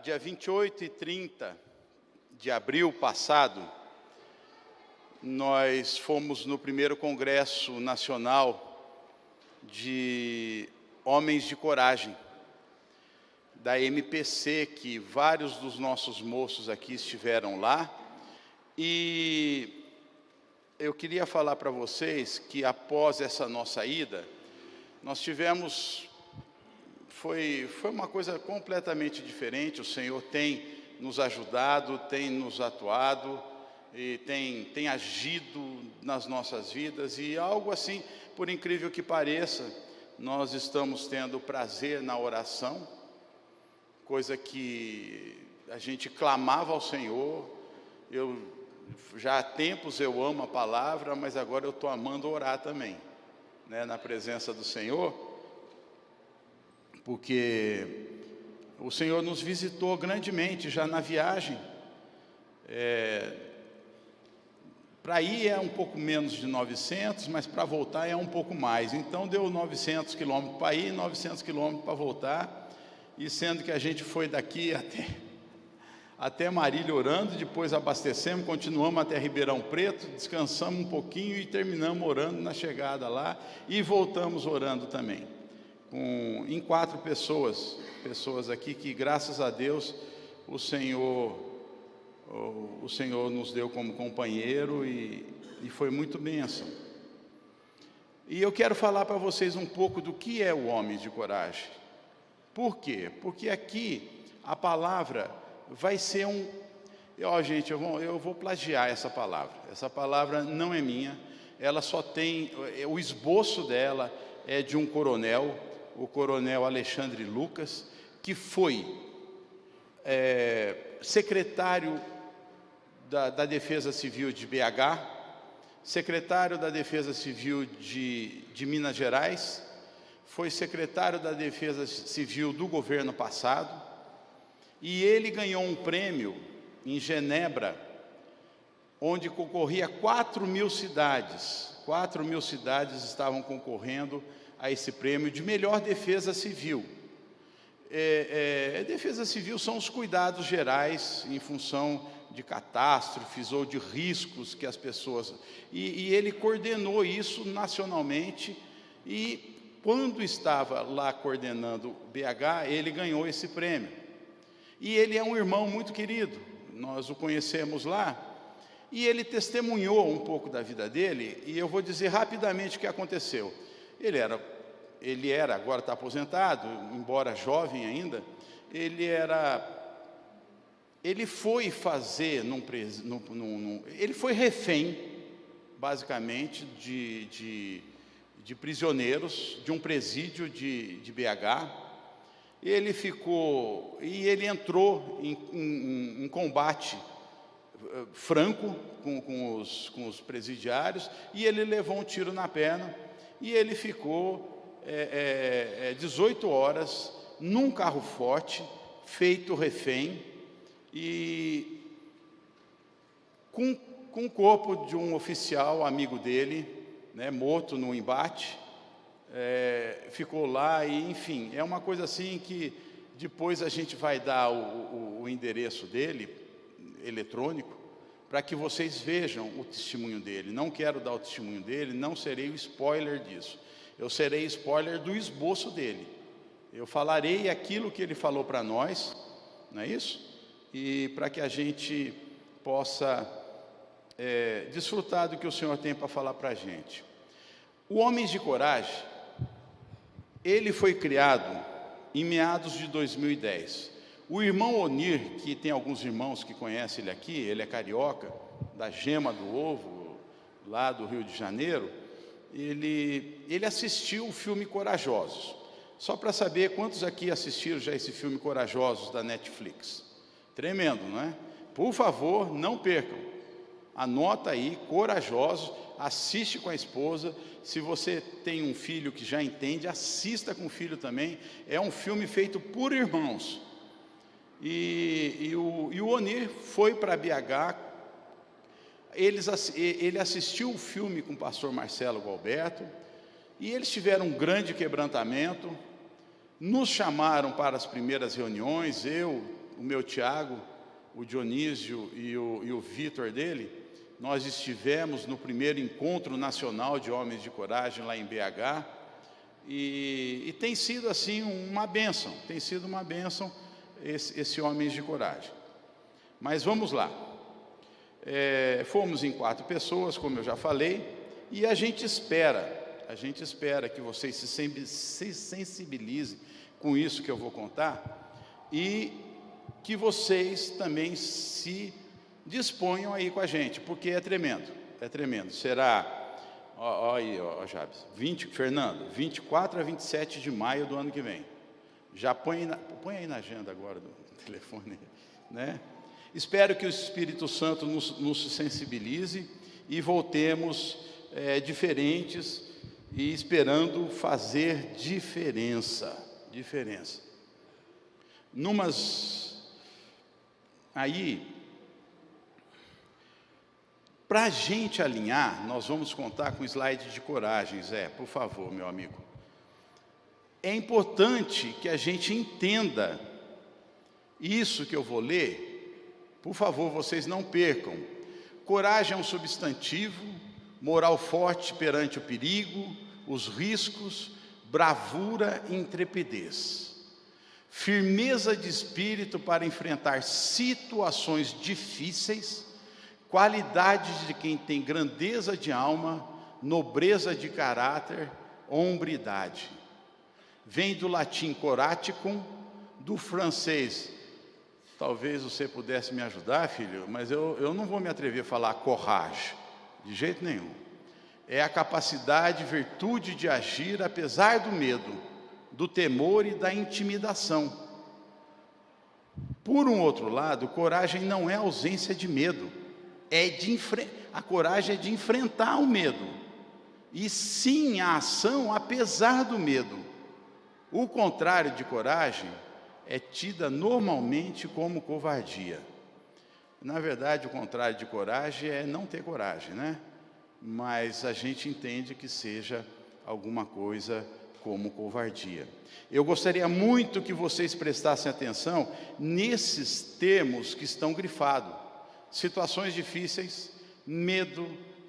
Dia 28 e 30 de abril passado, nós fomos no primeiro Congresso Nacional de Homens de Coragem, da MPC, que vários dos nossos moços aqui estiveram lá. E eu queria falar para vocês que após essa nossa ida, nós tivemos... Foi uma coisa completamente diferente. O Senhor tem nos ajudado, tem nos atuado e tem agido nas nossas vidas. E algo assim, por incrível que pareça, nós estamos tendo prazer na oração, coisa que a gente clamava ao Senhor. Já há tempos eu amo a palavra, mas agora eu estou amando orar também, né, na presença do Senhor. Porque o Senhor nos visitou grandemente já na viagem. Para ir é um pouco menos de 900, mas para voltar é um pouco mais. Então deu 900 quilômetros para ir, 900 quilômetros para voltar. E sendo que a gente foi daqui até Marília orando, depois abastecemos, continuamos até Ribeirão Preto, descansamos um pouquinho e terminamos orando na chegada lá. E voltamos orando também. Em 4 pessoas aqui que, graças a Deus, o Senhor nos deu como companheiro e foi muito bênção. E eu quero falar para vocês um pouco do que é o homem de coragem. Por quê? Porque aqui a palavra vai ser gente, eu vou plagiar essa palavra. Essa palavra não é minha, ela só tem... O esboço dela é de um coronel, o coronel Alexandre Lucas, que foi secretário da Defesa Civil de BH, secretário da Defesa Civil de Minas Gerais, foi secretário da Defesa Civil do governo passado, e ele ganhou um prêmio em Genebra, onde concorria 4.000 cidades. 4.000 cidades estavam concorrendo a esse prêmio de melhor defesa civil. Defesa civil são os cuidados gerais em função de catástrofes ou de riscos que as pessoas... E ele coordenou isso nacionalmente, e quando estava lá coordenando BH, ele ganhou esse prêmio. E ele é um irmão muito querido, nós o conhecemos lá, e ele testemunhou um pouco da vida dele, e eu vou dizer rapidamente o que aconteceu. Ele era, agora está aposentado, embora jovem ainda, ele foi fazer, ele foi refém, basicamente, de prisioneiros, de um presídio de BH. Ele entrou em combate franco com os presidiários, e ele levou um tiro na perna, e ele ficou 18 horas num carro forte, feito refém, e com o corpo de um oficial amigo dele, né, morto no embate. Ficou lá e, enfim, é uma coisa assim que depois a gente vai dar o endereço dele, eletrônico, para que vocês vejam o testemunho dele. Não quero dar o testemunho dele, não serei o spoiler disso. Eu serei spoiler do esboço dele. Eu falarei aquilo que ele falou para nós, não é isso? E para que a gente possa desfrutar do que o Senhor tem para falar para a gente. O Homens de Coragem, ele foi criado em meados de 2010. O irmão Onir, que tem alguns irmãos que conhecem ele aqui, ele é carioca, da Gema do Ovo, lá do Rio de Janeiro, ele assistiu o filme Corajosos. Só para saber quantos aqui assistiram já esse filme Corajosos da Netflix. Tremendo, não é? Por favor, não percam. Anota aí, Corajosos, assiste com a esposa. Se você tem um filho que já entende, assista com o filho também. É um filme feito por irmãos. E o Onir foi para BH. Ele assistiu o filme com o pastor Marcelo Gualberto, e eles tiveram um grande quebrantamento. Nos chamaram para as primeiras reuniões, eu, o meu Tiago, o Dionísio e o Vitor dele, nós estivemos no primeiro encontro nacional de homens de coragem lá em BH, e tem sido assim uma bênção, tem sido uma bênção esse Homens de Coragem. Mas vamos lá, fomos em 4 pessoas, como eu já falei, e a gente espera que vocês se sensibilizem com isso que eu vou contar, e que vocês também se disponham aí com a gente, porque é tremendo, será... Jabes, Fernando, 24 a 27 de maio do ano que vem. Já põe aí na agenda agora do telefone, né? Espero que o Espírito Santo nos sensibilize e voltemos diferentes e esperando fazer diferença. Aí, para a gente alinhar, nós vamos contar com slide de coragem, Zé, por favor, meu amigo. É importante que a gente entenda isso que eu vou ler, por favor, vocês não percam. Coragem é um substantivo, moral forte perante o perigo, os riscos, bravura e intrepidez. Firmeza de espírito para enfrentar situações difíceis, qualidade de quem tem grandeza de alma, nobreza de caráter, hombridade. Vem do latim coraticum, do francês. Talvez você pudesse me ajudar, filho, mas eu não vou me atrever a falar coragem, de jeito nenhum. É a capacidade, virtude de agir apesar do medo, do temor e da intimidação. Por um outro lado, coragem não é ausência de medo. A coragem é de enfrentar o medo, e sim a ação apesar do medo. O contrário de coragem é tida normalmente como covardia. Na verdade, o contrário de coragem é não ter coragem, né? Mas a gente entende que seja alguma coisa como covardia. Eu gostaria muito que vocês prestassem atenção nesses termos que estão grifados: situações difíceis, medo,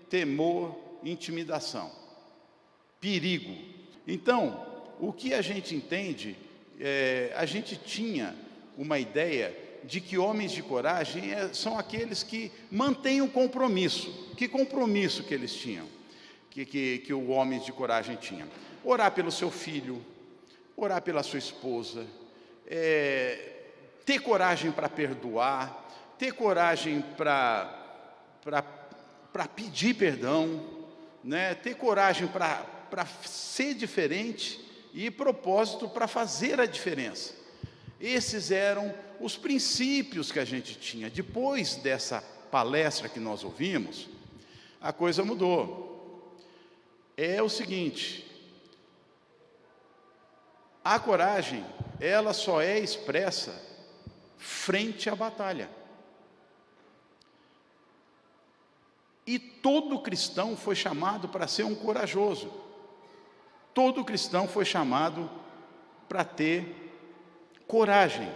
temor, intimidação, perigo. Então, o que a gente entende, a gente tinha uma ideia de que homens de coragem são aqueles que mantêm o compromisso. Que compromisso que eles tinham? Que o homem de coragem tinha? Orar pelo seu filho, orar pela sua esposa, ter coragem para perdoar, ter coragem para pedir perdão, né? Ter coragem para ser diferente e propósito para fazer a diferença. Esses eram os princípios que a gente tinha. Depois dessa palestra que nós ouvimos, a coisa mudou. É o seguinte: a coragem, ela só é expressa frente à batalha. E todo cristão foi chamado para ser um corajoso. Todo cristão foi chamado para ter coragem.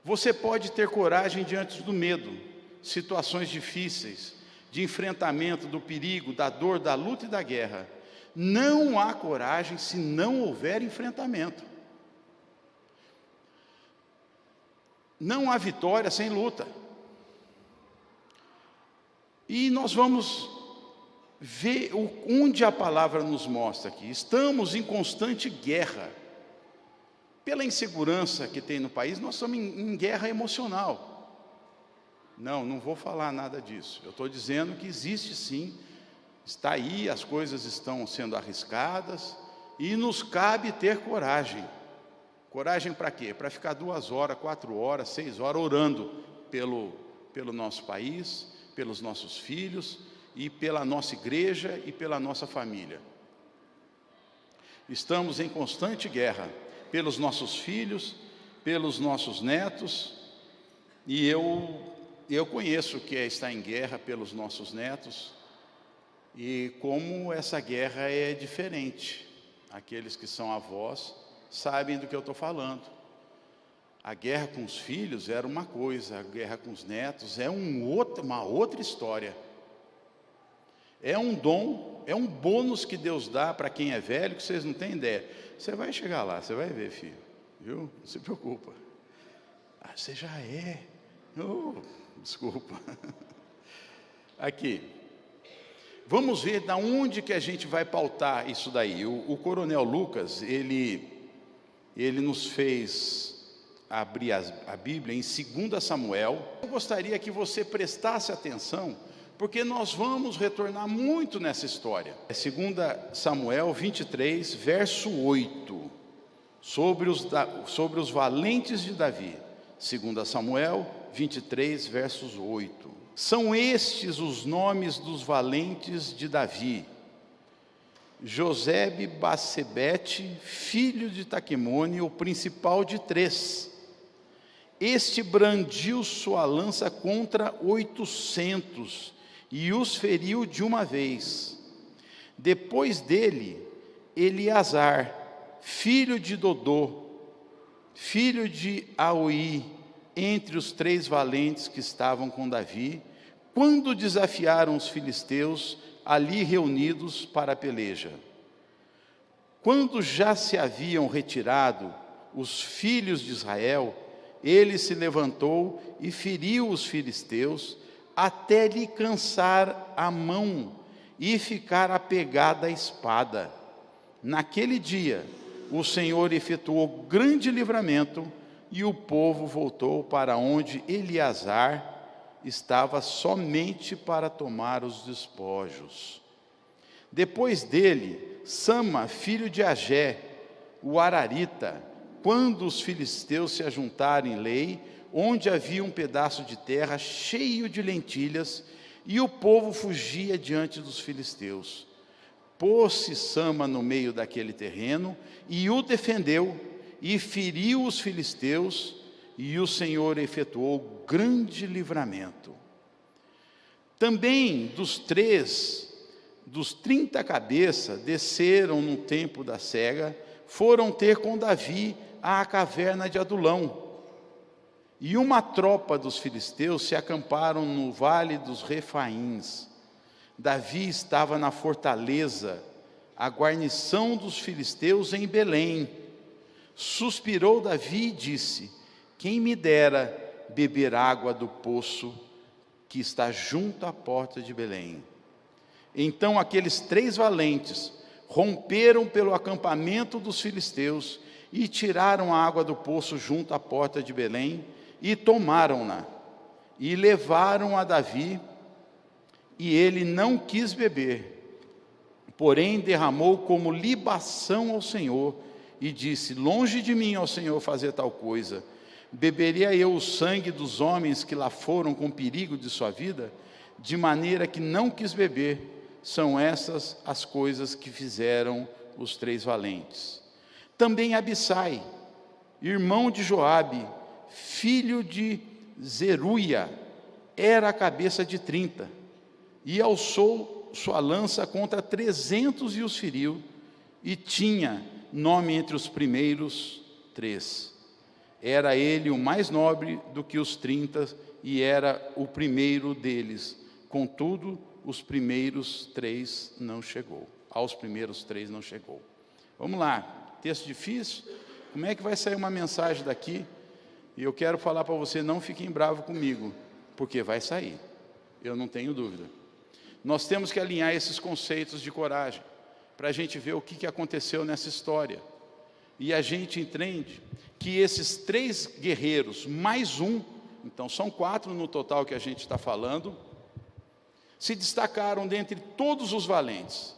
Você pode ter coragem diante do medo, situações difíceis, de enfrentamento do perigo, da dor, da luta e da guerra. Não há coragem se não houver enfrentamento. Não há vitória sem luta. E nós vamos ver onde a palavra nos mostra aqui. Estamos em constante guerra. Pela insegurança que tem no país, nós estamos em guerra emocional. Não vou falar nada disso. Eu estou dizendo que existe sim, está aí, as coisas estão sendo arriscadas, e nos cabe ter coragem. Coragem para quê? Para ficar 2 horas, 4 horas, 6 horas orando pelo nosso país, pelos nossos filhos, e pela nossa igreja e pela nossa família. Estamos em constante guerra, pelos nossos filhos, pelos nossos netos, e eu conheço o que é estar em guerra pelos nossos netos, e como essa guerra é diferente. Aqueles que são avós sabem do que eu estou falando. A guerra com os filhos era uma coisa, a guerra com os netos é uma outra história. É um dom, é um bônus que Deus dá para quem é velho, que vocês não têm ideia. Você vai chegar lá, você vai ver, filho, viu? Não se preocupa. Ah, você já é. Oh, desculpa. Aqui. Vamos ver da onde que a gente vai pautar isso daí. O coronel Lucas, ele nos fez abrir a Bíblia em 2 Samuel. Eu gostaria que você prestasse atenção, porque nós vamos retornar muito nessa história. É 2 Samuel 23, verso 8, sobre os valentes de Davi. 2 Samuel 23, versos 8. São estes os nomes dos valentes de Davi: Josebe-Basebete, filho de Taquemone, o principal de 3. Este brandiu sua lança contra 800 e os feriu de uma vez. Depois dele, Eleazar, filho de Dodô, filho de Aoi, entre os 3 valentes que estavam com Davi, quando desafiaram os filisteus ali reunidos para a peleja. Quando já se haviam retirado os filhos de Israel, ele se levantou e feriu os filisteus até lhe cansar a mão e ficar apegada à espada. Naquele dia, o Senhor efetuou grande livramento e o povo voltou para onde Eleazar estava somente para tomar os despojos. Depois dele, Sama, filho de Agé, o Ararita, quando os filisteus se ajuntaram em Lei, onde havia um pedaço de terra cheio de lentilhas, e o povo fugia diante dos filisteus. Pôs-se Sama no meio daquele terreno, e o defendeu, e feriu os filisteus, e o Senhor efetuou grande livramento. Também dos 30 cabeças, desceram no tempo da cega, foram ter com Davi à caverna de Adulão. E uma tropa dos filisteus se acamparam no vale dos Refaíns. Davi estava na fortaleza, a guarnição dos filisteus em Belém. Suspirou Davi e disse: quem me dera beber água do poço que está junto à porta de Belém. Então aqueles 3 valentes romperam pelo acampamento dos filisteus e tiraram a água do poço junto à porta de Belém e tomaram-na e levaram a Davi, e ele não quis beber, porém derramou como libação ao Senhor e disse: longe de mim, ó Senhor, fazer tal coisa. Beberia eu o sangue dos homens que lá foram com perigo de sua vida? De maneira que não quis beber. São essas as coisas que fizeram os 3 valentes. Também Abissai, irmão de Joabe, filho de Zeruia, era a cabeça de 30, e alçou sua lança contra 300 e os feriu, e tinha nome entre os primeiros 3. Era ele o mais nobre do que os 30, e era o primeiro deles. Contudo, os primeiros 3 não chegou. Aos primeiros 3 não chegou. Vamos lá. Texto difícil. Como é que vai sair uma mensagem daqui? E eu quero falar para você, não fiquem bravos comigo, porque vai sair. Eu não tenho dúvida. Nós temos que alinhar esses conceitos de coragem, para a gente ver o que aconteceu nessa história. E a gente entende que esses 3 guerreiros, mais um, então são 4 no total que a gente está falando, se destacaram dentre todos os valentes.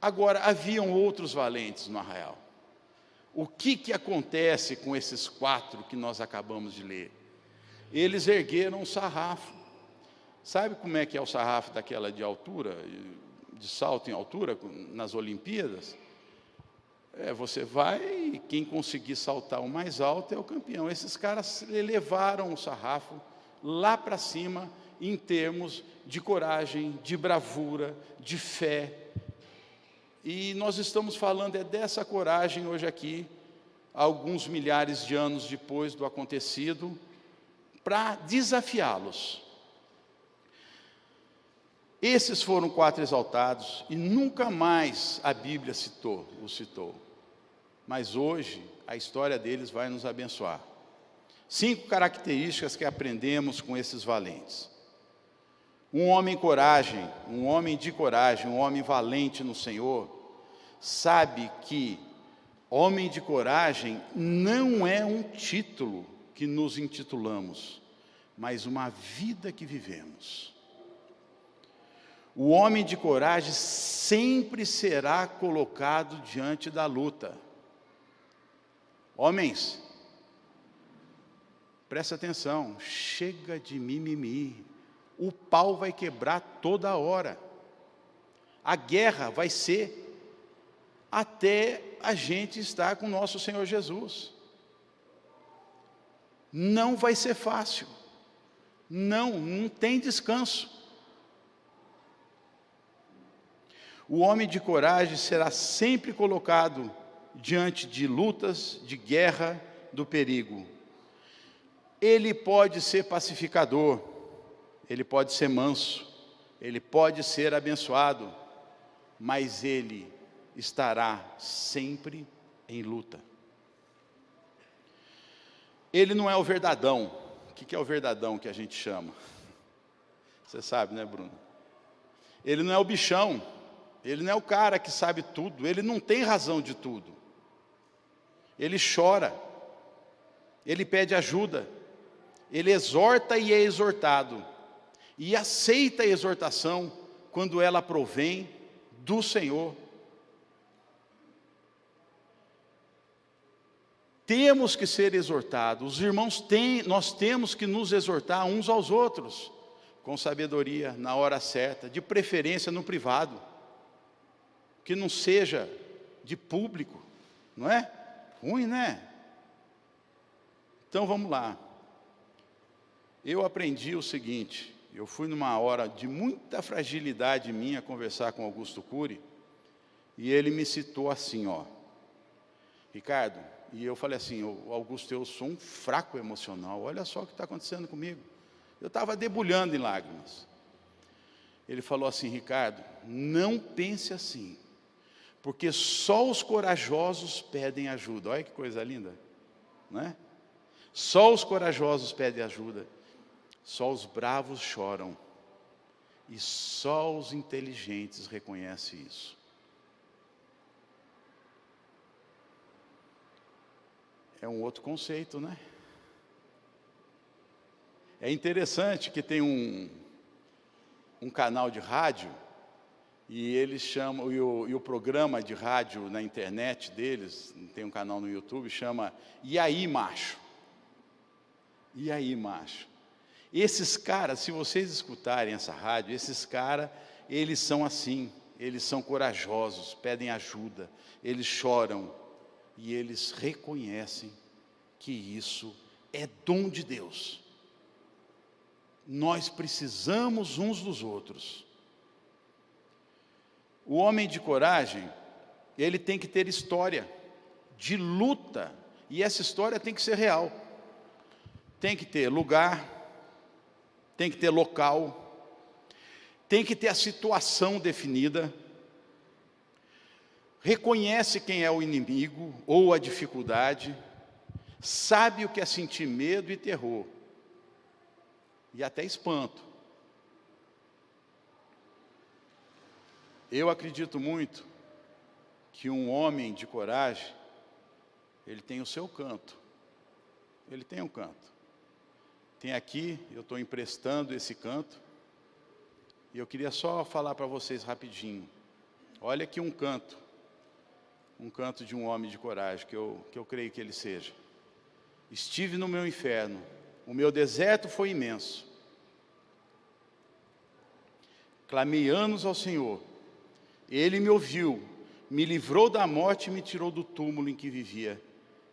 Agora, haviam outros valentes no arraial. O que acontece com esses 4 que nós acabamos de ler? Eles ergueram um sarrafo. Sabe como é que é o sarrafo daquela de altura, de salto em altura, nas Olimpíadas? Você vai e quem conseguir saltar o mais alto é o campeão. Esses caras elevaram o sarrafo lá para cima, em termos de coragem, de bravura, de fé. E nós estamos falando dessa coragem hoje aqui, alguns milhares de anos depois do acontecido, para desafiá-los. Esses foram 4 exaltados, e nunca mais a Bíblia os citou. Mas hoje, a história deles vai nos abençoar. 5 características que aprendemos com esses valentes. Um homem de coragem, um homem valente no Senhor, sabe que homem de coragem não é um título que nos intitulamos, mas uma vida que vivemos. O homem de coragem sempre será colocado diante da luta. Homens, presta atenção, chega de mimimi. O pau vai quebrar toda hora. A guerra vai ser até a gente estar com o nosso Senhor Jesus. Não vai ser fácil. Não tem descanso. O homem de coragem será sempre colocado diante de lutas, de guerra, do perigo. Ele pode ser pacificador, ele pode ser manso, ele pode ser abençoado, mas ele estará sempre em luta. Ele não é o verdadão. O que é o verdadão que a gente chama? Você sabe, né, Bruno? Ele não é o bichão, ele não é o cara que sabe tudo, ele não tem razão de tudo. Ele chora, ele pede ajuda, ele exorta e é exortado, e aceita a exortação quando ela provém do Senhor. Temos que ser exortados, os irmãos nós temos que nos exortar uns aos outros, com sabedoria, na hora certa, de preferência no privado, que não seja de público, não é? Ruim, né? Então vamos lá. Eu aprendi o seguinte, eu fui numa hora de muita fragilidade minha conversar com Augusto Cury, e ele me citou assim, ó, Ricardo, e eu falei assim, Augusto, eu sou um fraco emocional, olha só o que está acontecendo comigo. Eu estava debulhando em lágrimas. Ele falou assim, Ricardo, não pense assim, porque só os corajosos pedem ajuda. Olha que coisa linda, não é? Só os corajosos pedem ajuda, só os bravos choram, e só os inteligentes reconhecem isso. É um outro conceito, né? É interessante que tem um canal de rádio, e eles chamam, e o programa de rádio na internet deles, tem um canal no YouTube, chama E aí, Macho? E aí, Macho? Esses caras, se vocês escutarem essa rádio, esses caras, eles são assim, eles são corajosos, pedem ajuda, eles choram, e eles reconhecem que isso é dom de Deus. Nós precisamos uns dos outros. O homem de coragem, ele tem que ter história de luta, e essa história tem que ser real. Tem que ter lugar, tem que ter local, tem que ter a situação definida, reconhece quem é o inimigo ou a dificuldade, sabe o que é sentir medo e terror, e até espanto. Eu acredito muito que um homem de coragem, ele tem o seu canto, ele tem um canto. Tem aqui, eu estou emprestando esse canto, e eu queria só falar para vocês rapidinho. Olha aqui um canto de um homem de coragem, que eu creio que ele seja. Estive no meu inferno, o meu deserto foi imenso. Clamei anos ao Senhor, Ele me ouviu, me livrou da morte e me tirou do túmulo em que vivia.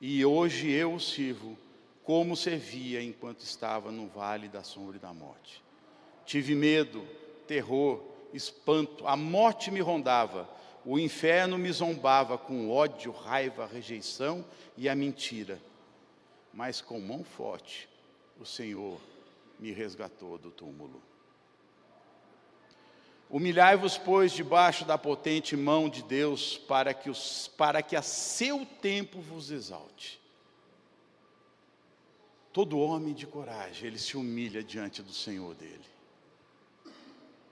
E hoje eu o sirvo, como servia enquanto estava no vale da sombra e da morte. Tive medo, terror, espanto, a morte me rondava, o inferno me zombava com ódio, raiva, rejeição e a mentira. Mas com mão forte, o Senhor me resgatou do túmulo. Humilhai-vos, pois, debaixo da potente mão de Deus, para que a seu tempo vos exalte. Todo homem de coragem, ele se humilha diante do Senhor dele.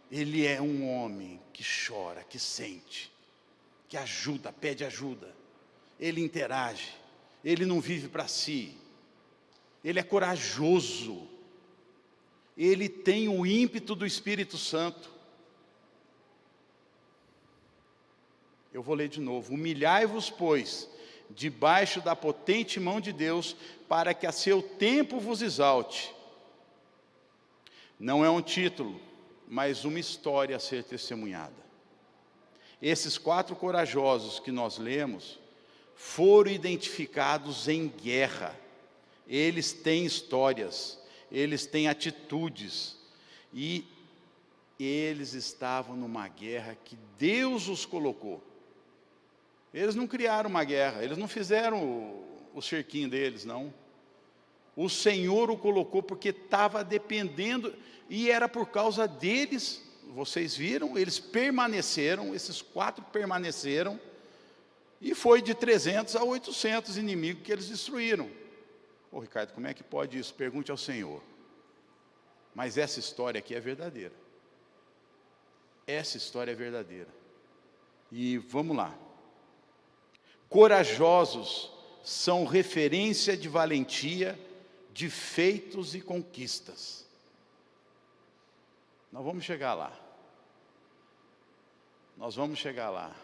Ele é um homem que chora, que sente, que ajuda, pede ajuda. Ele interage, ele não vive para si. Ele é corajoso. Ele tem o ímpeto do Espírito Santo. Eu vou ler de novo. Humilhai-vos, pois, debaixo da potente mão de Deus, para que a seu tempo vos exalte. Não é um título, mas uma história a ser testemunhada. Esses 4 corajosos que nós lemos, foram identificados em guerra. Eles têm histórias, eles têm atitudes, e eles estavam numa guerra que Deus os colocou. Eles não criaram uma guerra, eles não fizeram o cerquinho deles, não. O Senhor o colocou porque estava dependendo, e era por causa deles. Vocês viram, eles permaneceram, esses 4 permaneceram, e foi de 300 a 800 inimigos que eles destruíram. Ô Ricardo, como é que pode isso? Pergunte ao Senhor. Mas essa história aqui é verdadeira. Essa história é verdadeira. E vamos lá. Corajosos são referência de valentia, de feitos e conquistas. Nós vamos chegar lá. Nós vamos chegar lá,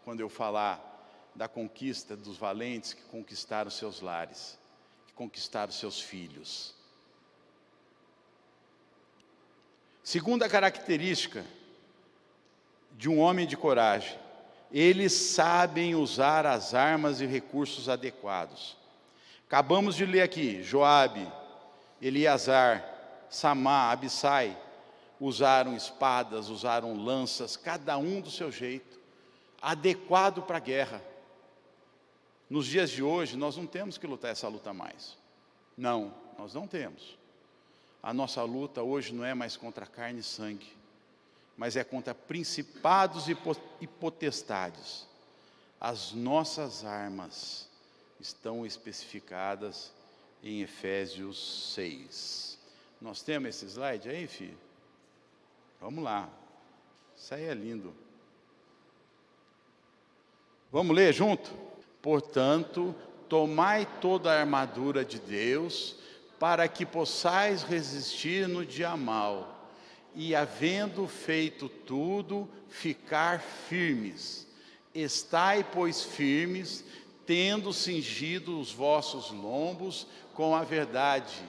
quando eu falar da conquista dos valentes que conquistaram seus lares, que conquistaram seus filhos. Segunda característica de um homem de coragem: eles sabem usar as armas e recursos adequados. Acabamos de ler aqui, Joabe, Eleazar, Samá, Abissai, usaram espadas, usaram lanças, cada um do seu jeito, adequado para a guerra. Nos dias de hoje, nós não temos que lutar essa luta mais. Não, nós não temos. A nossa luta hoje não é mais contra carne e sangue, mas é contra principados e potestades. As nossas armas estão especificadas em Efésios 6. Nós temos esse slide aí, filho? Vamos lá. Isso aí é lindo. Vamos ler junto? Portanto, tomai toda a armadura de Deus, para que possais resistir no dia mau, e havendo feito tudo, ficar firmes. Estai, pois, firmes, tendo cingido os vossos lombos com a verdade,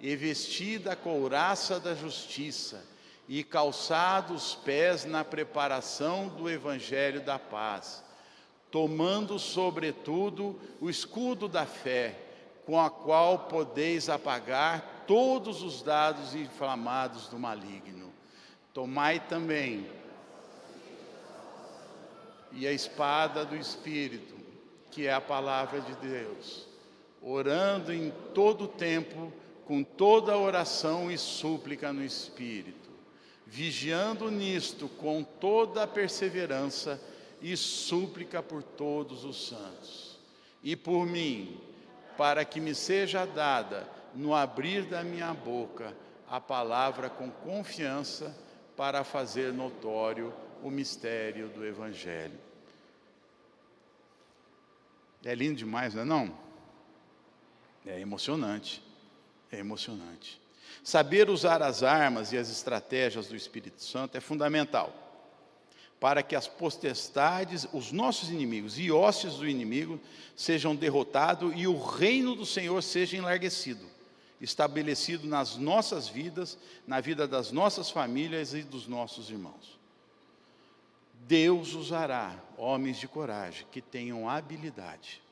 e vestida a couraça da justiça, e calçados os pés na preparação do evangelho da paz, tomando sobretudo o escudo da fé, com a qual podeis apagar todos os dardos inflamados do maligno. Tomai também e a espada do Espírito, que é a palavra de Deus, orando em todo tempo, com toda oração e súplica no Espírito, vigiando nisto com toda a perseverança e súplica por todos os santos, e por mim, para que me seja dada, no abrir da minha boca, a palavra com confiança, para fazer notório o mistério do Evangelho. É lindo demais, não é não? É emocionante, é emocionante. Saber usar as armas e as estratégias do Espírito Santo é fundamental, para que as potestades, os nossos inimigos e hostes do inimigo sejam derrotados e o reino do Senhor seja enlarguecido, estabelecido nas nossas vidas, na vida das nossas famílias e dos nossos irmãos. Deus usará homens de coragem que tenham habilidade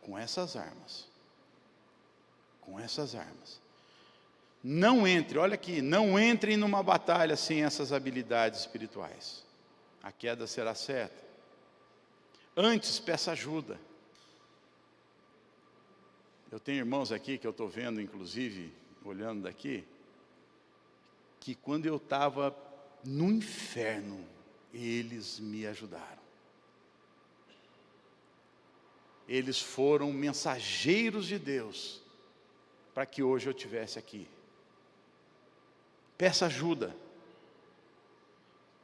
com essas armas. Com essas armas. Não entre, olha aqui, não entrem numa batalha sem essas habilidades espirituais. a queda será certa. Antes, peça ajuda. Eu tenho irmãos aqui que eu estou vendo, inclusive, olhando daqui, que quando eu estava no inferno, eles me ajudaram. Eles foram mensageiros de Deus, para que hoje eu estivesse aqui. Peça ajuda.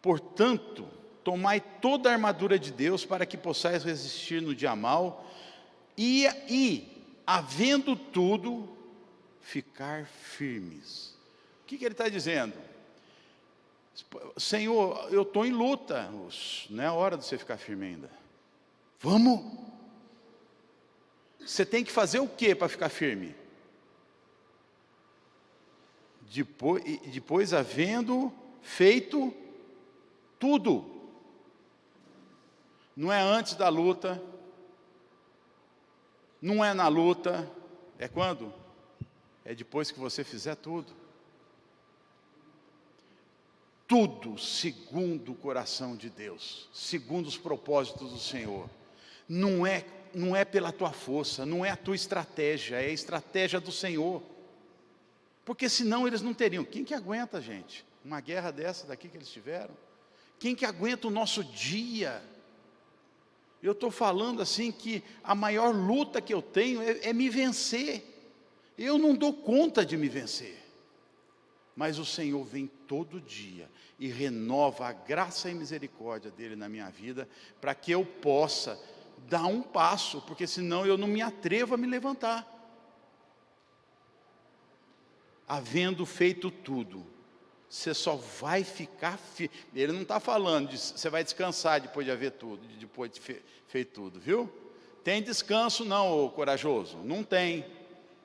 Portanto, tomai toda a armadura de Deus, para que possais resistir no dia mau, e havendo tudo, ficar firmes. O que ele está dizendo? Senhor, eu estou em luta, não é hora de você ficar firme ainda. Vamos! Você tem que fazer o que para ficar firme? Depois havendo feito tudo. Não é antes da luta, não é na luta, é quando? É depois que você fizer tudo. Tudo segundo o coração de Deus, segundo os propósitos do Senhor. Não é pela tua força, não é a tua estratégia, é a estratégia do Senhor. Porque senão eles não teriam. Quem que aguenta, gente? Uma guerra dessa daqui que eles tiveram? Quem que aguenta o nosso dia? Eu estou falando assim que a maior luta que eu tenho é me vencer. Eu não dou conta de me vencer. Mas o Senhor vem todo dia e renova a graça e misericórdia dEle na minha vida, para que eu possa dar um passo, porque senão eu não me atrevo a me levantar. Havendo feito tudo, você só vai ficar firme. Ele não está falando de você vai descansar depois de haver tudo, depois de feito tudo, viu? Tem descanso não, ô corajoso? Não tem.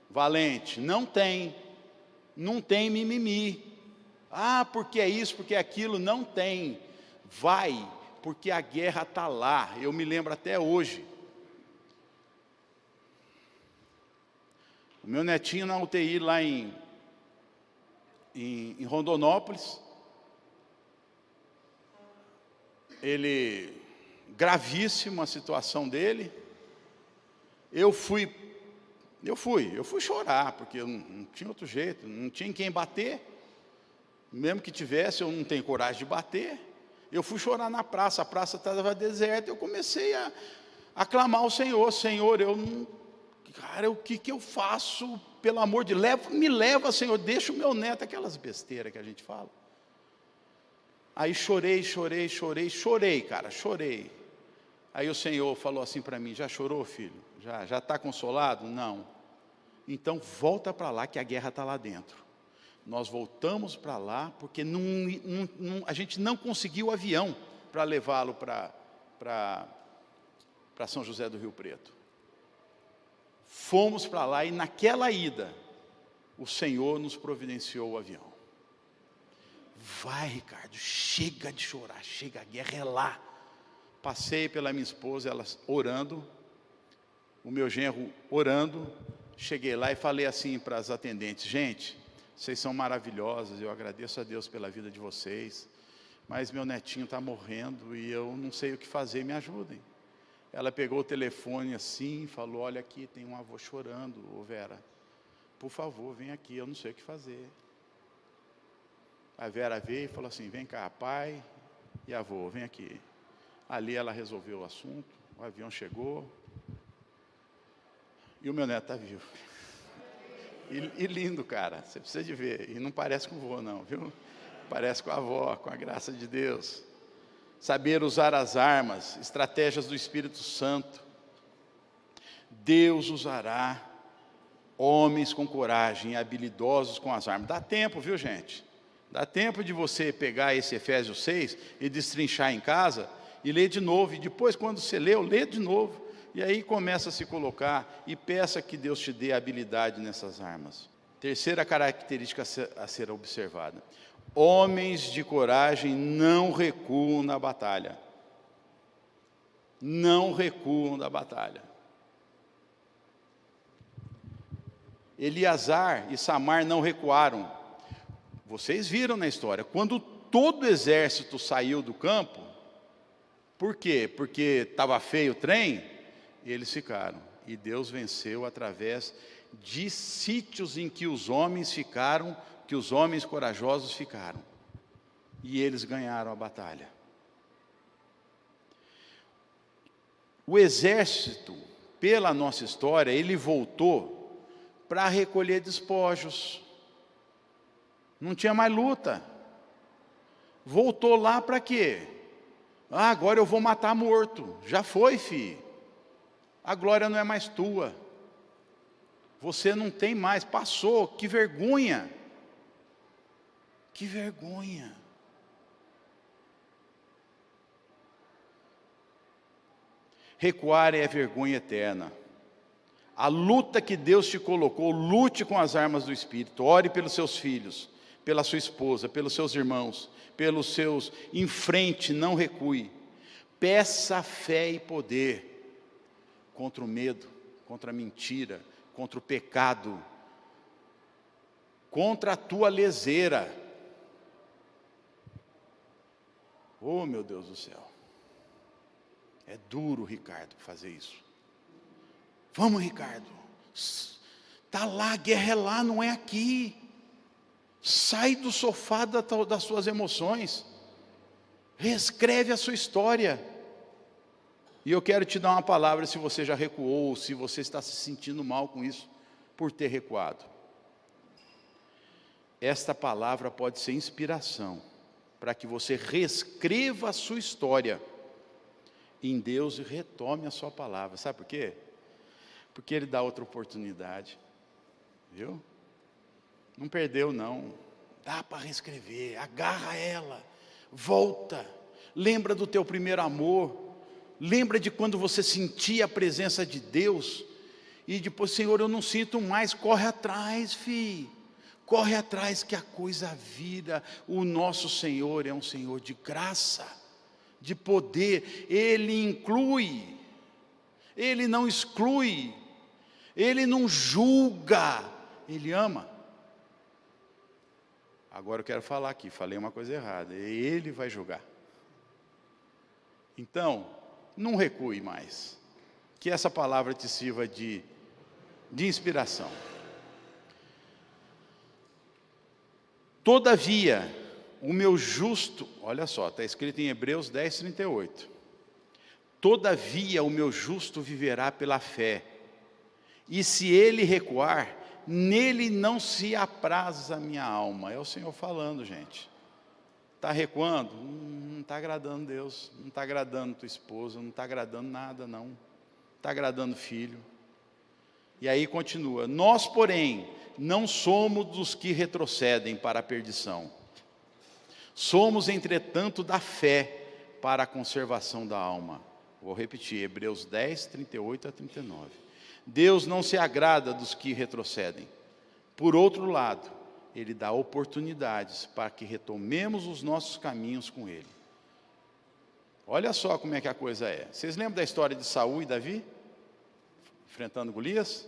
Valente? Não tem. Não tem mimimi. Ah, porque é isso, porque é aquilo. Não tem. Vai, porque a guerra está lá. Eu me lembro até hoje. O meu netinho na UTI lá em Rondonópolis, ele, gravíssima a situação dele. Eu fui chorar, porque eu não tinha outro jeito, não tinha em quem bater, mesmo que tivesse, eu não tenho coragem de bater. Eu fui chorar na praça, a praça estava deserta, eu comecei a clamar ao Senhor: Senhor, cara, o que eu faço? Pelo amor de Deus, me leva, Senhor, deixa o meu neto, aquelas besteiras que a gente fala. Aí chorei, cara, chorei. Aí o Senhor falou assim para mim: já chorou, filho? Já está consolado? Não. Então volta para lá, que a guerra está lá dentro. Nós voltamos para lá, porque a gente não conseguiu o avião para levá-lo para São José do Rio Preto. Fomos para lá e naquela ida, o Senhor nos providenciou o avião. Vai, Ricardo, chega de chorar, chega, a guerra é lá. Passei pela minha esposa, ela orando, o meu genro orando. Cheguei lá e falei assim para as atendentes: gente, vocês são maravilhosas, eu agradeço a Deus pela vida de vocês, mas meu netinho está morrendo e eu não sei o que fazer, me ajudem. Ela pegou o telefone assim e falou: olha aqui, tem um avô chorando, ô Vera, por favor, vem aqui, eu não sei o que fazer. A Vera veio e falou assim: vem cá, pai e avô, vem aqui. Ali ela resolveu o assunto, o avião chegou, e o meu neto está vivo. E lindo, cara, você precisa de ver, e não parece com o vô não, viu? Parece com a avó, com a graça de Deus. Saber usar as armas, estratégias do Espírito Santo. Deus usará homens com coragem, habilidosos com as armas. Dá tempo, viu, gente? Dá tempo de você pegar esse Efésios 6 e destrinchar em casa e ler de novo. E depois, quando você leu, lê de novo. E aí começa a se colocar e peça que Deus te dê habilidade nessas armas. Terceira característica a ser observada: homens de coragem não recuam na batalha. Não recuam da batalha. Eleazar e Samar não recuaram. Vocês viram na história, quando todo o exército saiu do campo, Por quê? Porque estava feio o trem? Eles ficaram. E Deus venceu através de sítios em que os homens ficaram, que os homens corajosos ficaram. E eles ganharam a batalha. O exército, pela nossa história, ele voltou para recolher despojos. Não tinha mais luta. Voltou lá para quê? Ah, agora eu vou matar morto. Já foi, filho. A glória não é mais tua. Você não tem mais, passou. Que vergonha. Que vergonha. Recuar é vergonha eterna. A luta que Deus te colocou, lute com as armas do Espírito. Ore pelos seus filhos, pela sua esposa, pelos seus irmãos, pelos seus. Enfrente, não recue. Peça fé e poder contra o medo, contra a mentira, contra o pecado, contra a tua leseira. Oh, meu Deus do céu. É duro, Ricardo, fazer isso. Vamos, Ricardo. Está lá, a guerra é lá, não é aqui. Sai do sofá das suas emoções. Reescreve a sua história. E eu quero te dar uma palavra se você já recuou, se você está se sentindo mal com isso, por ter recuado. Esta palavra pode ser inspiração para que você reescreva a sua história em Deus e retome a sua palavra. Sabe por quê? Porque Ele dá outra oportunidade. Viu? Não perdeu não. Dá para reescrever. Agarra ela. Volta. Lembra do teu primeiro amor. Lembra de quando você sentia a presença de Deus. E depois, Senhor, eu não sinto mais. Corre atrás, filho. Corre atrás que a coisa vira. O nosso Senhor é um Senhor de graça, de poder. Ele inclui, Ele não exclui, Ele não julga, Ele ama. Agora eu quero falar aqui, falei uma coisa errada, Ele vai julgar. Então, não recue mais, que essa palavra te sirva de inspiração. Todavia, o meu justo, olha só, está escrito em Hebreus 10, 38. Todavia o meu justo viverá pela fé, e se ele recuar, nele não se apraz a minha alma. É o Senhor falando, gente. Está recuando? Não está agradando Deus, não está agradando tua esposa, não está agradando nada não. Está agradando o filho. E aí continua, nós porém, não somos dos que retrocedem para a perdição. Somos, entretanto, da fé para a conservação da alma. Vou repetir, Hebreus 10, 38 a 39. Deus não se agrada dos que retrocedem. Por outro lado, Ele dá oportunidades para que retomemos os nossos caminhos com Ele. Olha só como é que a coisa é. Vocês lembram da história de Saul e Davi? Enfrentando Golias?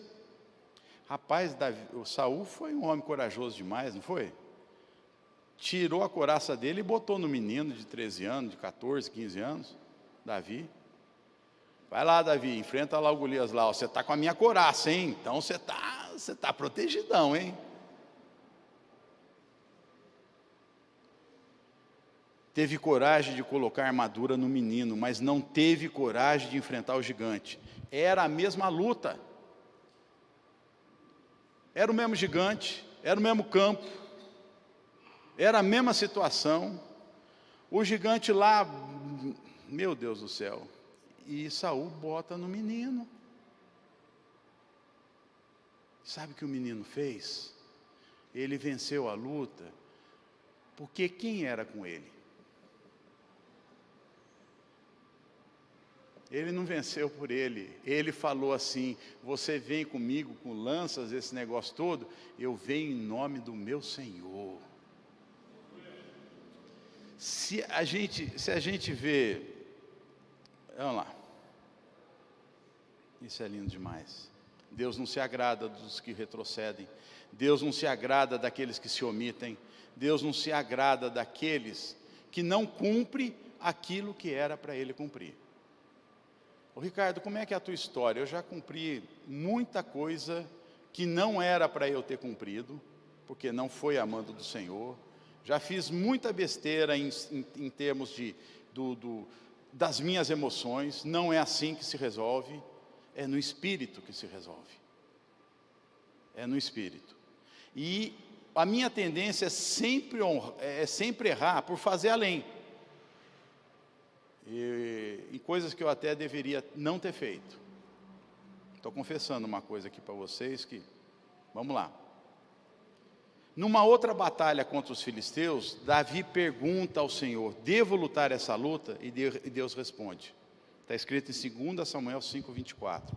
Rapaz, o Saul foi um homem corajoso demais, não foi? Tirou a couraça dele e botou no menino de 13 anos, de 14, 15 anos, Davi. Vai lá, Davi, enfrenta lá o Golias lá. Você está com a minha couraça, hein? Então você tá protegidão, hein? Teve coragem de colocar armadura no menino, mas não teve coragem de enfrentar o gigante. Era a mesma luta. Era o mesmo gigante, era o mesmo campo, era a mesma situação. O gigante lá, meu Deus do céu, e Saul bota no menino. Sabe o que o menino fez? Ele venceu a luta, porque quem era com ele? Ele não venceu por ele. Ele falou assim, você vem comigo com lanças, esse negócio todo, eu venho em nome do meu Senhor. Se a gente vê, vamos lá, isso é lindo demais. Deus não se agrada dos que retrocedem, Deus não se agrada daqueles que se omitem, Deus não se agrada daqueles que não cumprem aquilo que era para ele cumprir. Ô Ricardo, como é que é a tua história? Eu já cumpri muita coisa que não era para eu ter cumprido, porque não foi amando do Senhor. Já fiz muita besteira em termos das minhas emoções. Não é assim que se resolve, é no Espírito que se resolve. É no Espírito. E a minha tendência é sempre errar por fazer além. E coisas que eu até deveria não ter feito. Estou confessando uma coisa aqui para vocês que... Vamos lá. Numa outra batalha contra os filisteus, Davi pergunta ao Senhor: devo lutar essa luta? E Deus responde. Está escrito em 2 Samuel 5:24.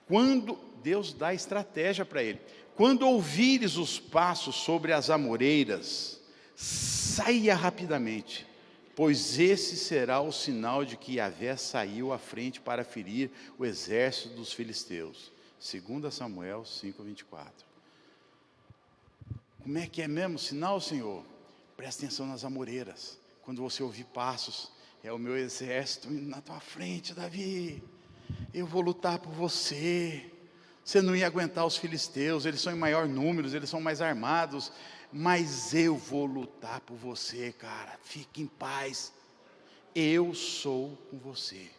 Quando Deus dá estratégia para ele. Quando ouvires os passos sobre as amoreiras, saia rapidamente, pois esse será o sinal de que Yahvé saiu à frente para ferir o exército dos filisteus. 2 Samuel 5:24. Como é que é mesmo sinal, Senhor? Presta atenção nas amoreiras. Quando você ouvir passos, é o meu exército indo na tua frente, Davi. Eu vou lutar por você. Você não ia aguentar os filisteus, eles são em maior número, eles são mais armados. Mas eu vou lutar por você, cara. Fique em paz. Eu sou com você.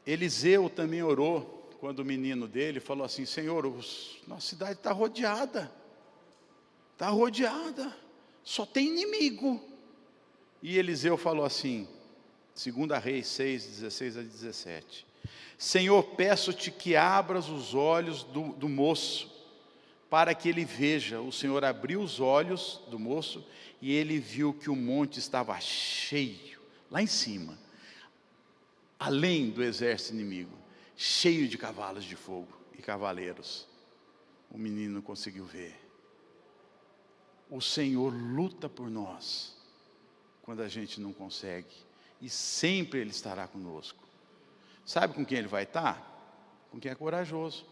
Eliseu também orou quando o menino dele falou assim: Senhor, nossa cidade está rodeada. Está rodeada. Só tem inimigo. E Eliseu falou assim, 2 Reis 6:16-17. Senhor, peço-te que abras os olhos do moço, para que ele veja. O Senhor abriu os olhos do moço, e ele viu que o monte estava cheio, lá em cima, além do exército inimigo, cheio de cavalos de fogo e cavaleiros. O menino conseguiu ver. O Senhor luta por nós, quando a gente não consegue, e sempre Ele estará conosco. Sabe com quem Ele vai estar? Com quem é corajoso.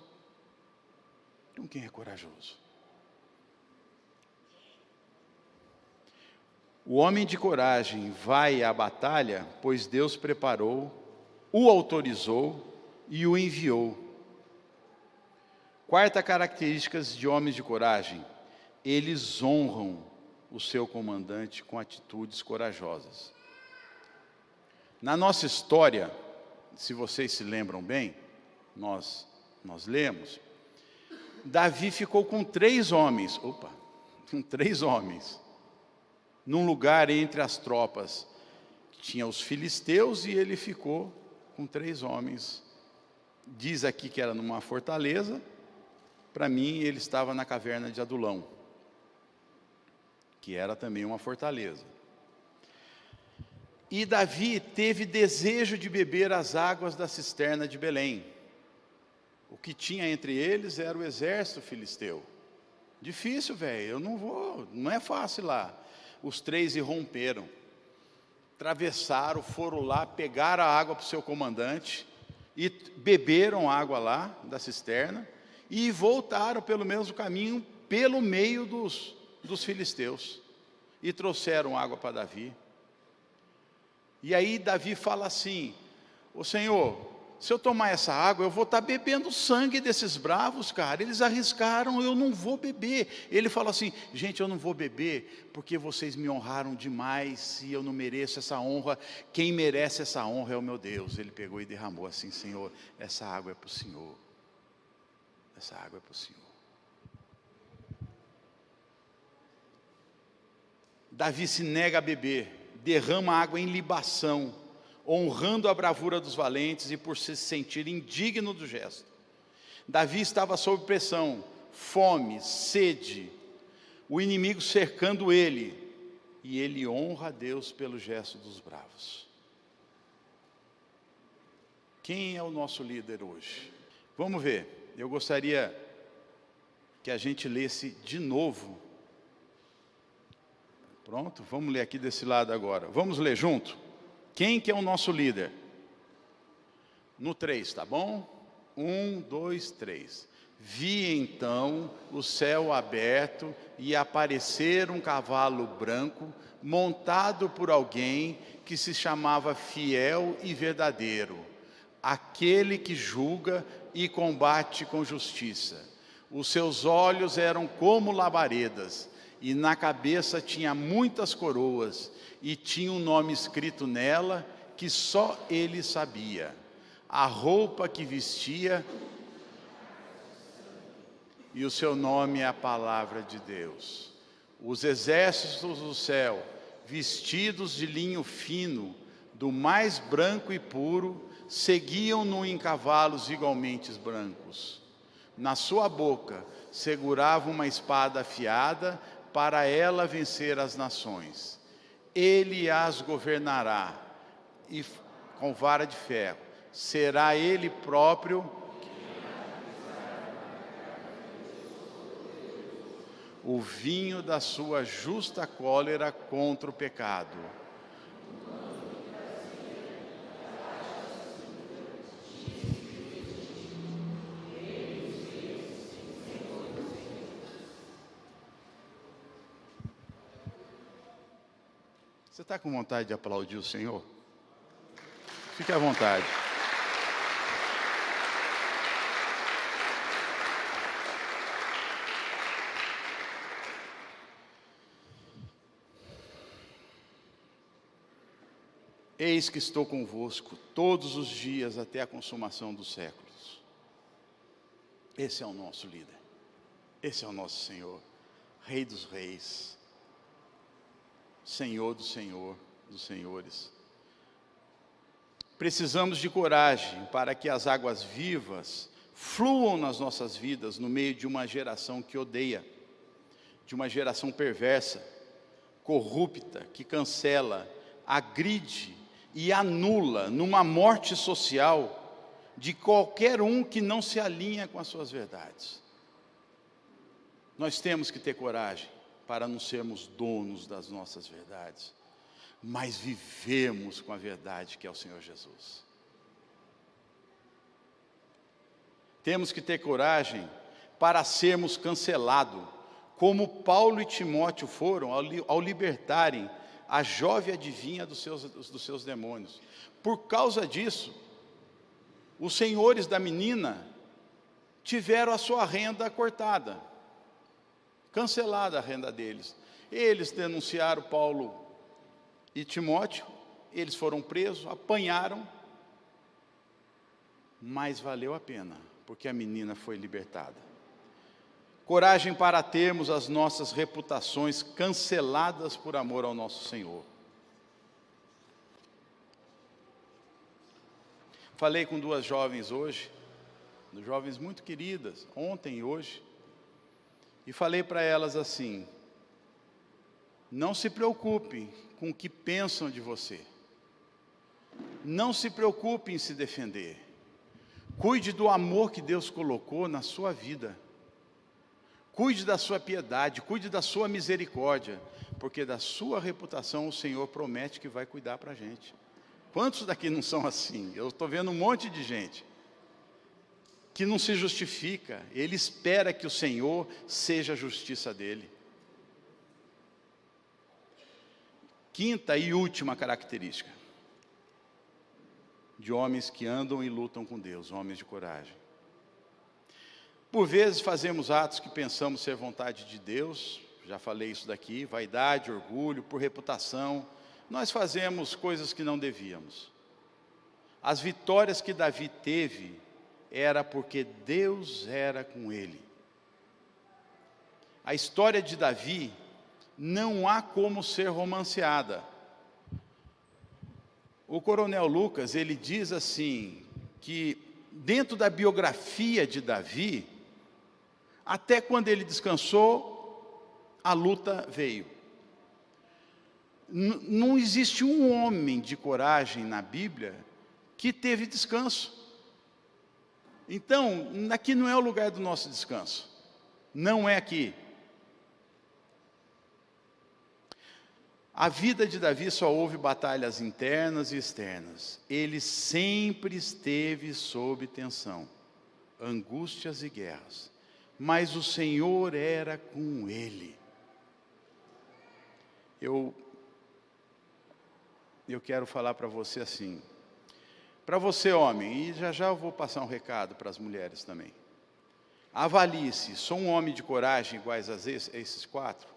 Com quem é corajoso. O homem de coragem vai à batalha, pois Deus preparou, o autorizou e o enviou. Quarta característica de homens de coragem: eles honram o seu comandante com atitudes corajosas. Na nossa história, se vocês se lembram bem, nós lemos, Davi ficou com 3 homens, num lugar entre as tropas. Tinha os filisteus e ele ficou com 3 homens. Diz aqui que era numa fortaleza. Para mim, ele estava na caverna de Adulão, que era também uma fortaleza. E Davi teve desejo de beber as águas da cisterna de Belém. O que tinha entre eles era o exército filisteu. Difícil, velho, eu não vou, não é fácil lá. Os 3 irromperam, atravessaram, foram lá, pegaram a água para o seu comandante, e beberam água lá da cisterna, e voltaram pelo mesmo caminho, pelo meio dos filisteus, e trouxeram água para Davi. E aí Davi fala assim: ô Senhor, se eu tomar essa água, eu vou estar bebendo sangue desses bravos, cara. Eles arriscaram, eu não vou beber. Ele fala assim: gente, eu não vou beber, porque vocês me honraram demais, e eu não mereço essa honra. Quem merece essa honra é o meu Deus. Ele pegou e derramou assim: Senhor, essa água é para o Senhor. Essa água é para o Senhor. Davi se nega a beber, derrama água em libação, honrando a bravura dos valentes e por se sentir indigno do gesto. Davi estava sob pressão, fome, sede, o inimigo cercando ele, e ele honra a Deus pelo gesto dos bravos. Quem é o nosso líder hoje? Vamos ver, eu gostaria que a gente lesse de novo. Pronto, vamos ler aqui desse lado agora. Vamos ler junto? Quem que é o nosso líder? No 3, tá bom? 1, 2, 3. Vi então o céu aberto e aparecer um cavalo branco, montado por alguém que se chamava Fiel e Verdadeiro, aquele que julga e combate com justiça. Os seus olhos eram como labaredas, e na cabeça tinha muitas coroas, e tinha um nome escrito nela que só ele sabia. A roupa que vestia, e o seu nome é a Palavra de Deus. Os exércitos do céu, vestidos de linho fino, do mais branco e puro, seguiam-no em cavalos igualmente brancos. Na sua boca segurava uma espada afiada, para ela vencer as nações. Ele as governará e com vara de ferro. Será ele próprio o vinho da sua justa cólera contra o pecado. Você está com vontade de aplaudir o Senhor? Fique à vontade. Eis que estou convosco todos os dias até a consumação dos séculos. Esse é o nosso líder. Esse é o nosso Senhor, Rei dos reis, Senhor do Senhor, dos senhores. Precisamos de coragem para que as águas vivas fluam nas nossas vidas no meio de uma geração que odeia, de uma geração perversa, corrupta, que cancela, agride e anula numa morte social de qualquer um que não se alinha com as suas verdades. Nós temos que ter coragem para não sermos donos das nossas verdades, mas vivemos com a verdade que é o Senhor Jesus. Temos que ter coragem para sermos cancelados, como Paulo e Timóteo foram ao libertarem a jovem adivinha dos seus demônios. Por causa disso, os senhores da menina tiveram a sua renda cortada, cancelada a renda deles. Eles denunciaram Paulo e Timóteo, eles foram presos, apanharam, mas valeu a pena, porque a menina foi libertada. Coragem para termos as nossas reputações canceladas por amor ao nosso Senhor. Falei com duas jovens hoje, jovens muito queridas, ontem e hoje, e falei para elas assim: não se preocupem com o que pensam de você, não se preocupe em se defender, cuide do amor que Deus colocou na sua vida, cuide da sua piedade, cuide da sua misericórdia, porque da sua reputação o Senhor promete que vai cuidar para a gente. Quantos daqui não são assim? Eu estou vendo um monte de gente que não se justifica, ele espera que o Senhor seja a justiça dele. Quinta e última característica de homens que andam e lutam com Deus, homens de coragem. Por vezes fazemos atos que pensamos ser vontade de Deus, já falei isso daqui, vaidade, orgulho, por reputação. Nós fazemos coisas que não devíamos. As vitórias que Davi teve era porque Deus era com ele. A história de Davi não há como ser romanceada. O coronel Lucas, ele diz assim, que dentro da biografia de Davi, até quando ele descansou, a luta veio. Não existe um homem de coragem na Bíblia que teve descanso. Então, aqui não é o lugar do nosso descanso. Não é aqui. A vida de Davi só houve batalhas internas e externas. Ele sempre esteve sob tensão. angústias e guerras, mas o Senhor era com ele. Eu quero falar para você assim, para você homem, e já eu vou passar um recado para as mulheres também. Avalie-se, sou um homem de coragem iguais a esses 4?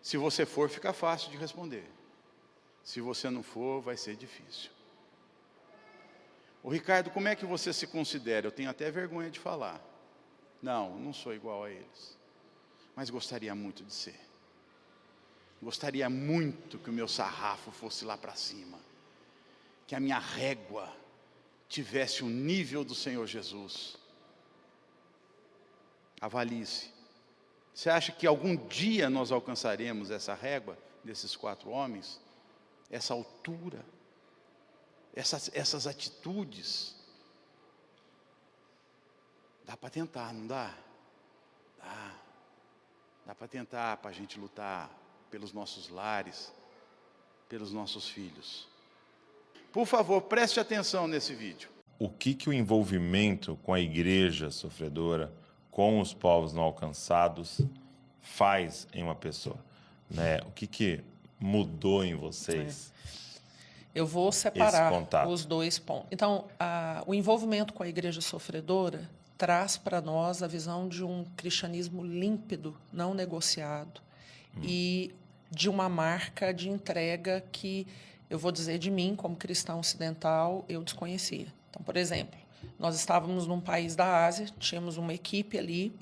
Se você for, fica fácil de responder. Se você não for, vai ser difícil. Ô Ricardo, como é que você se considera? Eu tenho até vergonha de falar. Não sou igual a eles. Mas gostaria muito de ser. Gostaria muito que o meu sarrafo fosse lá para cima. Que a minha régua tivesse o nível do Senhor Jesus. Avalie-se. Você acha que algum dia nós alcançaremos essa régua desses 4 homens? Essa altura? Essas atitudes? Dá para tentar, não dá? Dá para tentar, para a gente lutar pelos nossos lares, pelos nossos filhos. Por favor, preste atenção nesse vídeo. O que o envolvimento com a igreja sofredora, com os povos não alcançados, faz em uma pessoa, né? O que mudou em vocês? Eu vou separar os 2 pontos. Então, o envolvimento com a igreja sofredora traz para nós a visão de um cristianismo límpido, não negociado, e de uma marca de entrega que, eu vou dizer de mim, como cristão ocidental, eu desconhecia. Então, por exemplo, nós estávamos num país da Ásia, tínhamos uma equipe ali,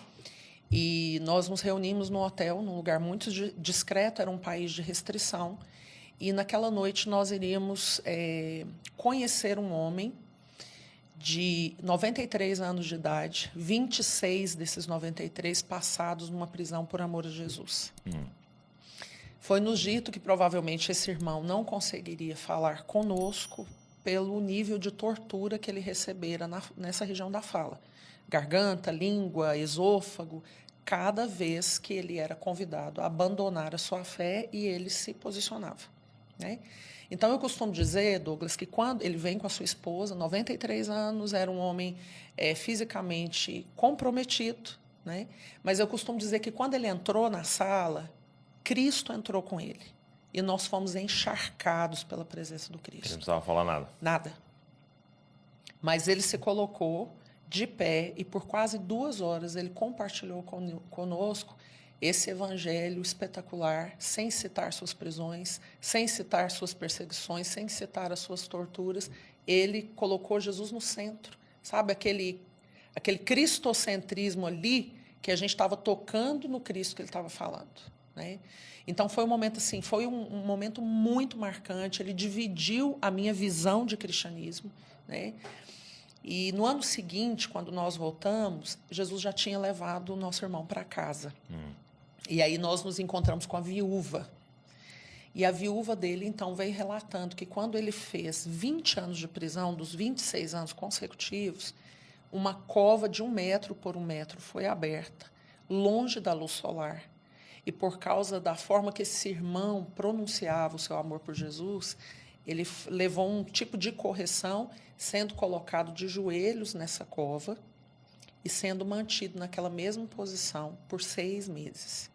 e nós nos reunimos no hotel, num lugar muito discreto, era um país de restrição, e naquela noite nós iríamos conhecer um homem de 93 anos de idade, 26 desses 93 passados numa prisão por amor a Jesus. Foi nos dito que provavelmente esse irmão não conseguiria falar conosco pelo nível de tortura que ele recebera nessa região da fala. Garganta, língua, esôfago, cada vez que ele era convidado a abandonar a sua fé e ele se posicionava, né? Então, eu costumo dizer, Douglas, que quando ele vem com a sua esposa, 93 anos, era um homem fisicamente comprometido, né? Mas eu costumo dizer que quando ele entrou na sala, Cristo entrou com ele. E nós fomos encharcados pela presença do Cristo. Ele não precisava falar nada. Nada. Mas ele se colocou de pé e por quase 2 horas ele compartilhou conosco esse evangelho espetacular, sem citar suas prisões, sem citar suas perseguições, sem citar as suas torturas. Ele colocou Jesus no centro. Sabe aquele cristocentrismo ali que a gente estava tocando no Cristo que ele estava falando, né? Então foi um momento assim, foi um momento muito marcante. Ele dividiu a minha visão de cristianismo, né? E no ano seguinte, quando nós voltamos, Jesus já tinha levado o nosso irmão para casa. E aí nós nos encontramos com a viúva. E a viúva dele, então, veio relatando que quando ele fez 20 anos de prisão, dos 26 anos consecutivos, uma cova de 1 metro por 1 metro foi aberta, longe da luz solar. E por causa da forma que esse irmão pronunciava o seu amor por Jesus, ele levou um tipo de correção, sendo colocado de joelhos nessa cova e sendo mantido naquela mesma posição por 6 meses.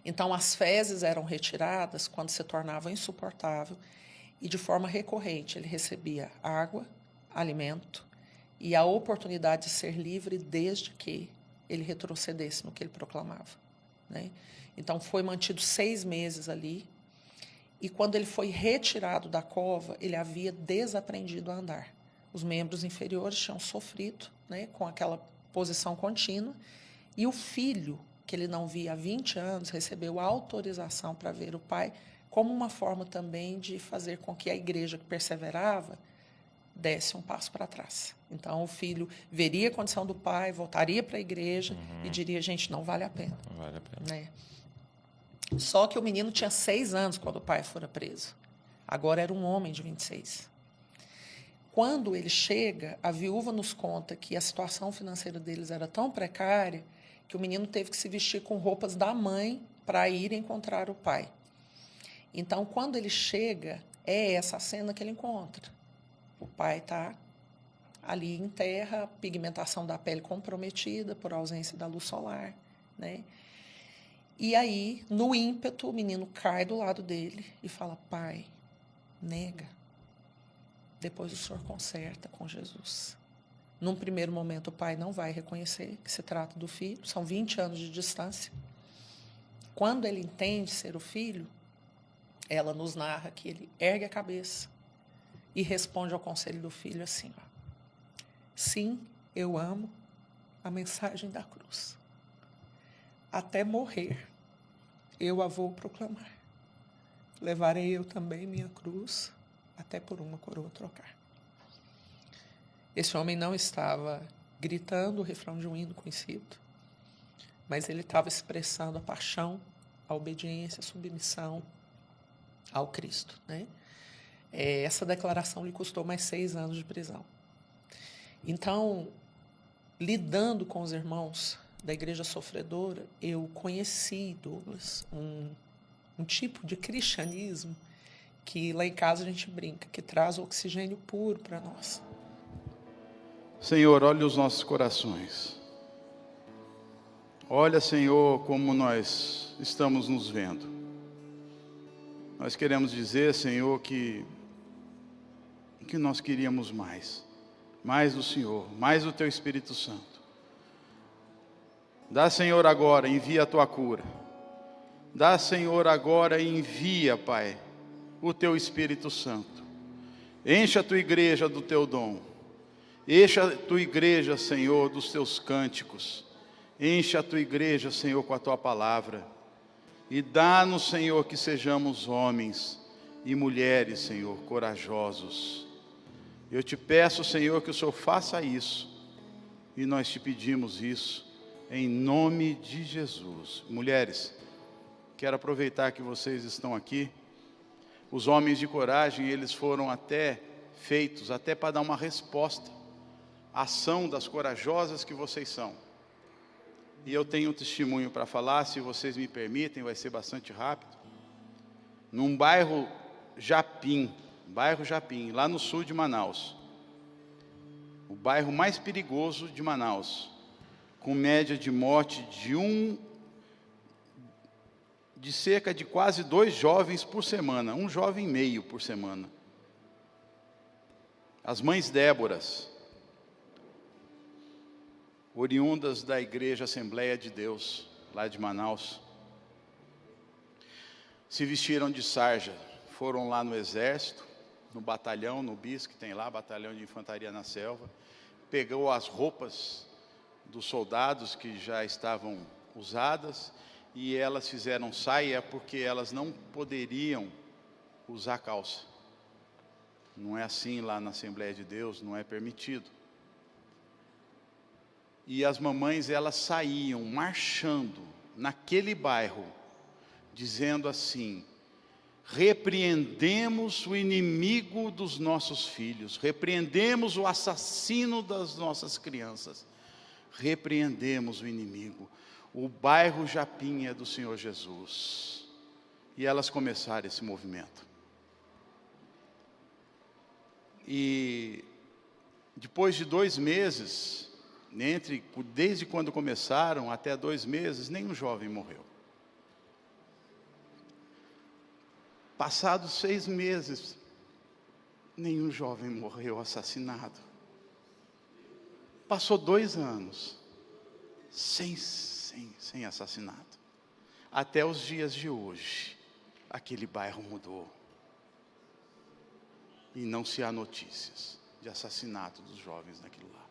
Então, as fezes eram retiradas quando se tornava insuportável e, de forma recorrente, ele recebia água, alimento e a oportunidade de ser livre desde que ele retrocedesse no que ele proclamava, né? Então, foi mantido 6 meses ali e, quando ele foi retirado da cova, ele havia desaprendido a andar. Os membros inferiores tinham sofrido, né, com aquela posição contínua e o filho, que ele não via há 20 anos, recebeu autorização para ver o pai, como uma forma também de fazer com que a igreja que perseverava desse um passo para trás. Então, o filho veria a condição do pai, voltaria para a igreja e diria, gente, não vale a pena. Não vale a pena. Né? Só que o menino tinha 6 anos quando o pai fora preso. Agora era um homem de 26. Quando ele chega, a viúva nos conta que a situação financeira deles era tão precária que o menino teve que se vestir com roupas da mãe para ir encontrar o pai. Então, quando ele chega, é essa cena que ele encontra. O pai está ali em terra, pigmentação da pele comprometida por ausência da luz solar, né? E aí, no ímpeto, o menino cai do lado dele e fala: pai, nega. Depois o senhor conserta com Jesus. Num primeiro momento, o pai não vai reconhecer que se trata do filho, são 20 anos de distância. Quando ele entende ser o filho, ela nos narra que ele ergue a cabeça e responde ao conselho do filho assim: ó, sim, eu amo a mensagem da cruz. Até morrer, eu a vou proclamar. Levarei eu também minha cruz, até por uma coroa trocar. Esse homem não estava gritando o refrão de um hino conhecido, mas ele estava expressando a paixão, a obediência, a submissão ao Cristo, né? Essa declaração lhe custou mais 6 anos de prisão. Então, lidando com os irmãos da igreja sofredora, eu conheci, Douglas, um tipo de cristianismo que lá em casa a gente brinca, que traz o oxigênio puro para nós. Senhor, olha os nossos corações. Olha, Senhor, como nós estamos nos vendo. Nós queremos dizer, Senhor, que nós queríamos mais do Senhor, mais do Teu Espírito Santo. Dá, Senhor, agora, envia a Tua cura. Dá, Senhor, agora e envia, Pai, o Teu Espírito Santo. Encha a Tua igreja do Teu dom. Encha a Tua igreja, Senhor, dos Teus cânticos. Encha a Tua igreja, Senhor, com a Tua palavra. E dá-nos, Senhor, que sejamos homens e mulheres, Senhor, corajosos. Eu te peço, Senhor, que o Senhor faça isso. E nós te pedimos isso, em nome de Jesus. Mulheres, quero aproveitar que vocês estão aqui. Os homens de coragem, eles foram feitos até para dar uma resposta à ação das corajosas que vocês são. E eu tenho um testemunho para falar, se vocês me permitem, vai ser bastante rápido. Num bairro Japim, lá no sul de Manaus. O bairro mais perigoso de Manaus, com média de morte de cerca de quase 2 jovens por semana, 1 jovem e meio por semana. As mães Déboras, oriundas da Igreja Assembleia de Deus, lá de Manaus, se vestiram de sarja, foram lá no exército, no batalhão, no BIS, que tem lá, batalhão de infantaria na selva, pegou as roupas dos soldados que já estavam usadas, e elas fizeram saia porque elas não poderiam usar calça. Não é assim lá na Assembleia de Deus, não é permitido. E as mamães, elas saíam marchando naquele bairro, dizendo assim: repreendemos o inimigo dos nossos filhos, repreendemos o assassino das nossas crianças, repreendemos o inimigo. O bairro Japim é do Senhor Jesus. E elas começaram esse movimento. E depois de 2 meses, desde quando começaram até 2 meses, nenhum jovem morreu. Passados 6 meses, nenhum jovem morreu assassinado. Passou 2 anos, sem assassinato. Até os dias de hoje, aquele bairro mudou. E não se há notícias de assassinato dos jovens naquilo lá.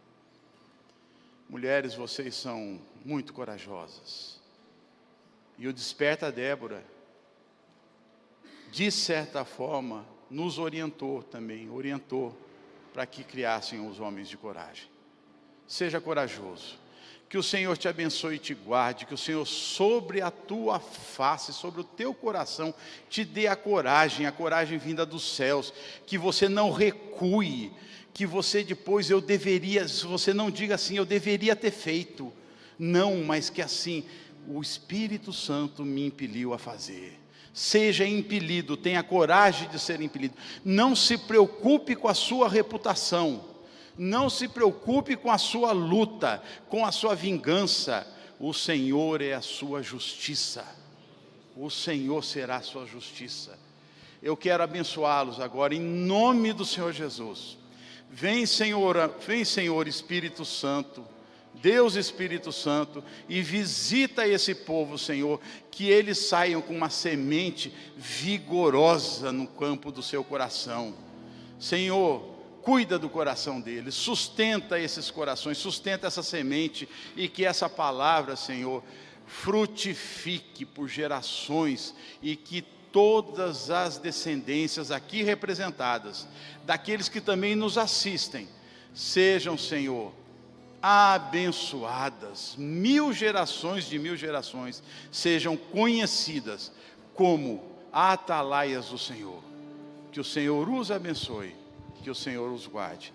Mulheres, vocês são muito corajosas. E o Desperta Débora, de certa forma, nos orientou para que criassem os homens de coragem. Seja corajoso. Que o Senhor te abençoe e te guarde, que o Senhor sobre a tua face, sobre o teu coração, te dê a coragem vinda dos céus, que você não recue, que você depois se você não diga assim, eu deveria ter feito, não, mas que assim, o Espírito Santo me impeliu a fazer. Seja impelido, tenha coragem de ser impelido, não se preocupe com a sua reputação, Não se preocupe com a sua luta, com a sua vingança. O Senhor é a sua justiça. O Senhor será a sua justiça. Eu quero abençoá-los agora, em nome do Senhor Jesus. Vem, Senhor Espírito Santo, Deus Espírito Santo, e visita esse povo, Senhor, que eles saiam com uma semente vigorosa no campo do seu coração. Senhor, cuida do coração deles, sustenta esses corações, sustenta essa semente, e que essa palavra, Senhor, frutifique por gerações, e que todas as descendências aqui representadas, daqueles que também nos assistem, sejam, Senhor, abençoadas, 1000 gerações de 1000 gerações, sejam conhecidas como atalaias do Senhor. Que o Senhor os abençoe, que o Senhor os guarde.